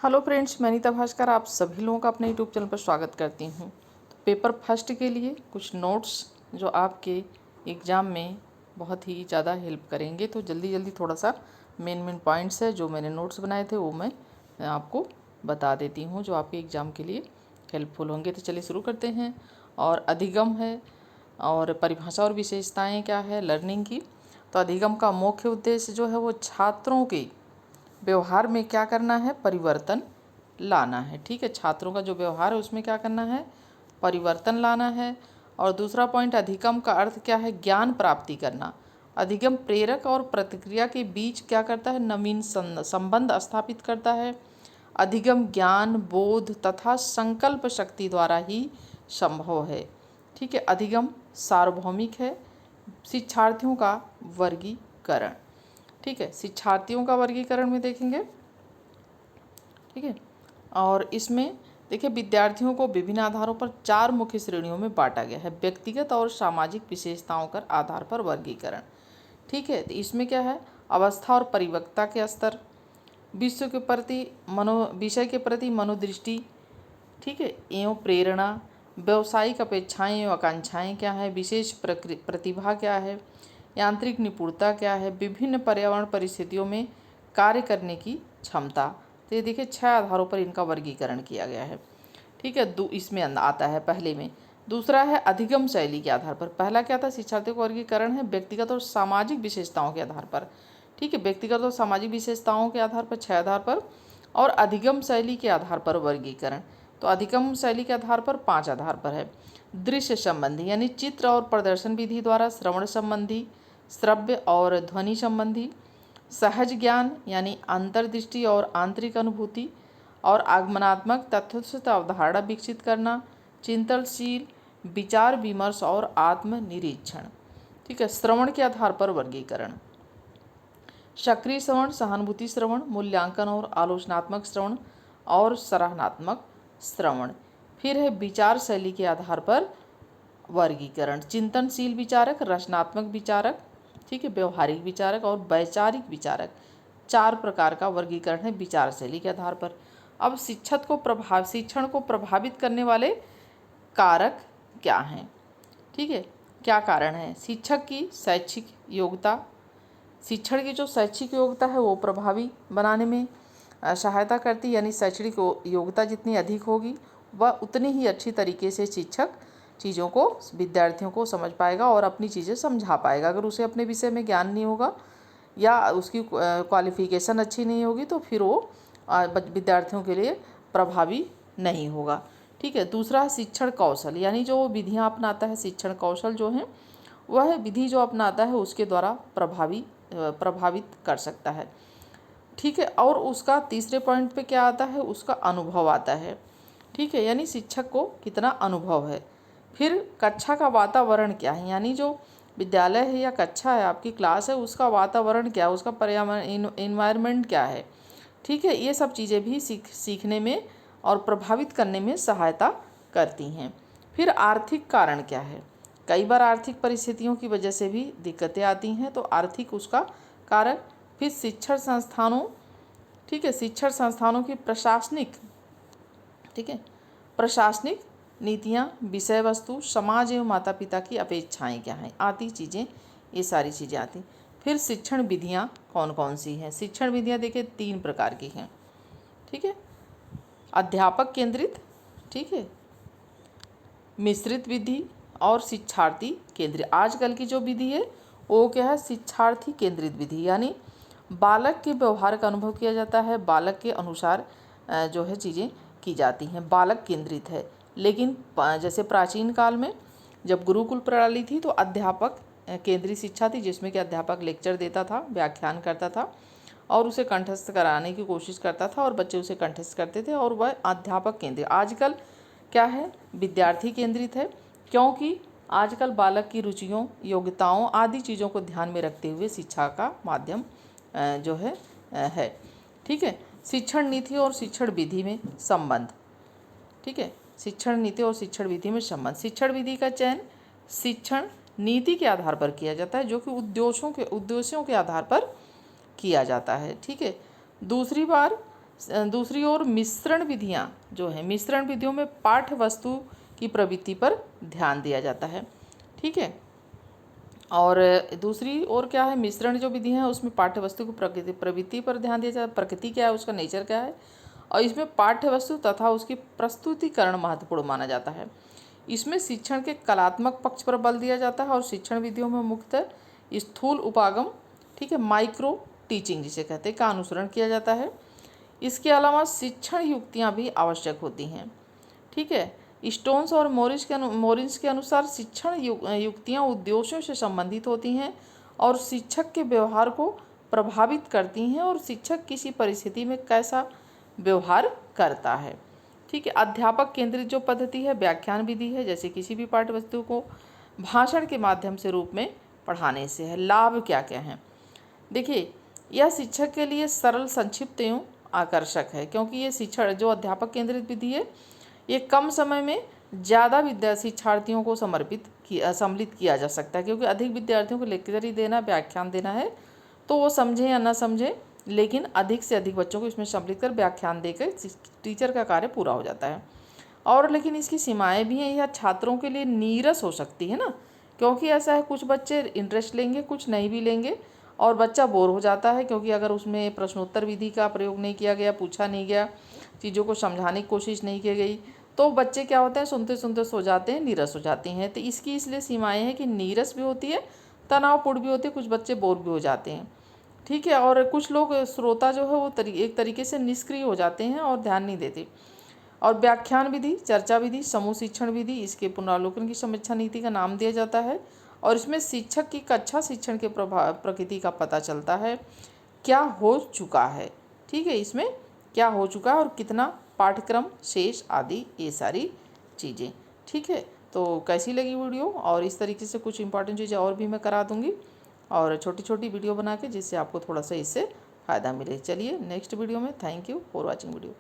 Hello friends, मैं नीता भास्कर आप सभी लोगों का अपने यूट्यूब चैनल पर स्वागत करती हूँ। तो पेपर फर्स्ट के लिए कुछ नोट्स जो आपके एग्ज़ाम में बहुत ही ज़्यादा हेल्प करेंगे। तो जल्दी जल्दी थोड़ा सा मेन पॉइंट्स है जो मैंने नोट्स बनाए थे वो मैं आपको बता देती हूँ जो आपके एग्ज़ाम के लिए हेल्पफुल होंगे। तो चलिए शुरू करते हैं। और अधिगम है और परिभाषा और विशेषताएँ क्या है लर्निंग की। तो अधिगम का मुख्य उद्देश्य जो है वो छात्रों के व्यवहार में क्या करना है, परिवर्तन लाना है। ठीक है, छात्रों का जो व्यवहार है उसमें क्या करना है, परिवर्तन लाना है। और दूसरा पॉइंट, अधिगम का अर्थ क्या है, ज्ञान प्राप्ति करना। अधिगम प्रेरक और प्रतिक्रिया के बीच क्या करता है, नवीन संबंध स्थापित करता है। अधिगम ज्ञान, बोध तथा संकल्प शक्ति द्वारा ही संभव है। ठीक है, अधिगम सार्वभौमिक है। शिक्षार्थियों का वर्गीकरण, ठीक है, शिक्षार्थियों का वर्गीकरण में देखेंगे। ठीक है, और इसमें देखिए विद्यार्थियों को विभिन्न आधारों पर 4 मुख्य श्रेणियों में बांटा गया है। व्यक्तिगत और सामाजिक विशेषताओं के आधार पर वर्गीकरण। ठीक है, तो इसमें क्या है, अवस्था और परिपक्वता के स्तर, विषय के प्रति मनोदृष्टि, ठीक है, एवं प्रेरणा, व्यवसायिक अपेक्षाएं एवं आकांक्षाएं क्या है, विशेष प्रतिभा क्या है, यांत्रिक निपुणता क्या है, विभिन्न पर्यावरण परिस्थितियों में कार्य करने की क्षमता। तो ये देखिए 6 आधारों पर इनका वर्गीकरण किया गया है। ठीक है, इसमें आता है पहले में। दूसरा है अधिगम शैली के आधार पर। पहला क्या था, शिक्षार्थियों का वर्गीकरण है व्यक्तिगत और सामाजिक विशेषताओं के आधार पर। ठीक है, व्यक्तिगत और सामाजिक विशेषताओं के आधार पर 6 आधार पर, और अधिगम शैली के आधार पर वर्गीकरण। तो अधिगम शैली के आधार पर 5 आधार पर है। दृश्य संबंधी यानी चित्र और प्रदर्शन विधि द्वारा, श्रवण संबंधी, श्रव्य और ध्वनि संबंधी, सहज ज्ञान यानी अंतर्दृष्टि और आंतरिक अनुभूति, और आगमनात्मक तथ्यों अवधारणा विकसित करना, चिंतनशील, विचार विमर्श और आत्मनिरीक्षण। ठीक है, श्रवण के आधार पर वर्गीकरण, सक्रिय श्रवण, सहानुभूति श्रवण, मूल्यांकन और आलोचनात्मक श्रवण, और सराहनात्मक श्रवण। फिर है विचार शैली के आधार पर वर्गीकरण, चिंतनशील विचारक, रचनात्मक विचारक, ठीक है, व्यवहारिक विचारक और वैचारिक विचारक। 4 प्रकार का वर्गीकरण है विचार शैली के आधार पर। अब शिक्षण को प्रभावित करने वाले कारक क्या हैं। ठीक है, क्या कारण है, शिक्षक की शैक्षिक योग्यता, शिक्षण की जो शैक्षिक योग्यता है वो प्रभावी बनाने में सहायता करती, यानी शैक्षणिक योग्यता जितनी अधिक होगी वह उतनी ही अच्छी तरीके से शिक्षक चीज़ों को, विद्यार्थियों को समझ पाएगा और अपनी चीज़ें समझा पाएगा। अगर उसे अपने विषय में ज्ञान नहीं होगा या उसकी क्वालिफिकेशन अच्छी नहीं होगी तो फिर वो विद्यार्थियों के लिए प्रभावी नहीं होगा। ठीक है, दूसरा शिक्षण कौशल, यानी जो विधियाँ अपनाता है, शिक्षण कौशल जो है वह विधि जो अपनाता है उसके द्वारा प्रभावित कर सकता है। ठीक है, और उसका तीसरे पॉइंट पे क्या आता है, उसका अनुभव आता है। ठीक है, यानी शिक्षक को कितना अनुभव है। फिर कक्षा का वातावरण क्या है, यानी जो विद्यालय है या कक्षा है, आपकी क्लास है, उसका वातावरण क्या है, उसका पर्यावरण इन्वायरमेंट क्या है। ठीक है, ये सब चीज़ें भी सीखने में और प्रभावित करने में सहायता करती हैं। फिर आर्थिक कारण क्या है, कई बार आर्थिक परिस्थितियों की वजह से भी दिक्कतें आती हैं, तो आर्थिक उसका कारक। फिर शिक्षण संस्थानों, ठीक है, शिक्षण संस्थानों की प्रशासनिक, ठीक है, प्रशासनिक नीतियाँ, विषय वस्तु, समाज एवं माता पिता की अपेक्षाएं क्या हैं, आती चीज़ें, ये सारी चीज़ें आती। फिर शिक्षण विधियाँ कौन कौन सी हैं, शिक्षण विधियाँ देखिए 3 प्रकार की हैं। ठीक है, अध्यापक केंद्रित, ठीक है, मिश्रित विधि और शिक्षार्थी केंद्रित। आजकल की जो विधि है वो क्या है, शिक्षार्थी केंद्रित विधि, यानी बालक के व्यवहार का अनुभव किया जाता है, बालक के अनुसार जो है चीज़ें की जाती हैं, बालक केंद्रित है। लेकिन जैसे प्राचीन काल में जब गुरुकुल प्रणाली थी तो अध्यापक केंद्रित शिक्षा थी, जिसमें कि अध्यापक लेक्चर देता था, व्याख्यान करता था और उसे कंठस्थ कराने की कोशिश करता था और बच्चे उसे कंठस्थ करते थे, और वह अध्यापक केंद्रित। आजकल क्या है, विद्यार्थी केंद्रित है, क्योंकि आजकल बालक की रुचियों, योग्यताओं आदि चीज़ों को ध्यान में रखते हुए शिक्षा का माध्यम जो है। ठीक है, शिक्षण नीति और शिक्षण विधि में संबंध। ठीक है, शिक्षण नीति और शिक्षण विधि में संबंध। शिक्षण विधि का चयन शिक्षण नीति के आधार पर किया जाता है, जो कि उद्देश्यों के आधार पर किया जाता है। ठीक है, दूसरी बार दूसरी ओर मिश्रण विधियाँ जो है, मिश्रण विधियों में पाठ्य वस्तु की प्रवृत्ति पर ध्यान दिया जाता है। ठीक है, और दूसरी ओर क्या है, मिश्रण जो विधि है उसमें पाठ्य वस्तु की प्रवृत्ति पर ध्यान दिया जाता है, प्रकृति क्या है, उसका नेचर क्या है, और इसमें पाठ्य वस्तु तथा उसकी प्रस्तुतिकरण महत्वपूर्ण माना जाता है। इसमें शिक्षण के कलात्मक पक्ष पर बल दिया जाता है और शिक्षण विधियों में मुख्यतः स्थूल उपागम, ठीक है, माइक्रो टीचिंग जिसे कहते हैं, का अनुसरण किया जाता है। इसके अलावा शिक्षण युक्तियाँ भी आवश्यक होती हैं। ठीक है, स्टोन्स और मोरिन्स के अनुसार शिक्षण युक्तियाँ उद्देश्यों से संबंधित होती हैं और शिक्षक के व्यवहार को प्रभावित करती हैं और शिक्षक किसी परिस्थिति में कैसा व्यवहार करता है। ठीक है, अध्यापक केंद्रित जो पद्धति है व्याख्यान विधि है, जैसे किसी भी पाठ्य वस्तु को भाषण के माध्यम से रूप में पढ़ाने से है। लाभ क्या क्या हैं, देखिए, यह शिक्षक के लिए सरल, संक्षिप्त एवं आकर्षक है, क्योंकि ये शिक्षण जो अध्यापक केंद्रित विधि है ये कम समय में ज़्यादा शिक्षार्थियों को सम्मिलित किया जा सकता है, क्योंकि अधिक विद्यार्थियों को लेक्चर ही देना, व्याख्यान देना है, तो वो समझें या ना समझें, लेकिन अधिक से अधिक बच्चों को इसमें सम्मिलित कर व्याख्यान देकर टीचर का कार्य पूरा हो जाता है। और लेकिन इसकी सीमाएं भी हैं, यह छात्रों के लिए नीरस हो सकती है ना, क्योंकि ऐसा है कुछ बच्चे इंटरेस्ट लेंगे, कुछ नहीं भी लेंगे, और बच्चा बोर हो जाता है, क्योंकि अगर उसमें प्रश्नोत्तर विधि का प्रयोग नहीं किया गया, पूछा नहीं गया, चीज़ों को समझाने की कोशिश नहीं की गई, तो बच्चे क्या होते हैं, सुनते सुनते सो जाते हैं, नीरस हो जाती हैं। तो इसकी इसलिए सीमाएं हैं कि नीरस भी होती है, तनावपूर्ण भी होती है, कुछ बच्चे बोर भी हो जाते हैं। ठीक है, और कुछ लोग श्रोता जो है वो एक तरीके से निष्क्रिय हो जाते हैं और ध्यान नहीं देते। और व्याख्यान विधि, चर्चा विधि, समूह शिक्षण विधि, इसके पुनरावलोकन की समीक्षा नीति का नाम दिया जाता है, और इसमें शिक्षक की कक्षा शिक्षण के प्रकृति का पता चलता है, क्या हो चुका है। ठीक है, इसमें क्या हो चुका है और कितना पाठ्यक्रम शेष आदि, ये सारी चीज़ें। ठीक है, तो कैसी लगी वीडियो, और इस तरीके से कुछ इंपॉर्टेंट चीज़ें और भी मैं करा दूँगी, और छोटी छोटी वीडियो बना के, जिससे आपको थोड़ा सा इससे फ़ायदा मिले। चलिए नेक्स्ट वीडियो में, thank you for watching video.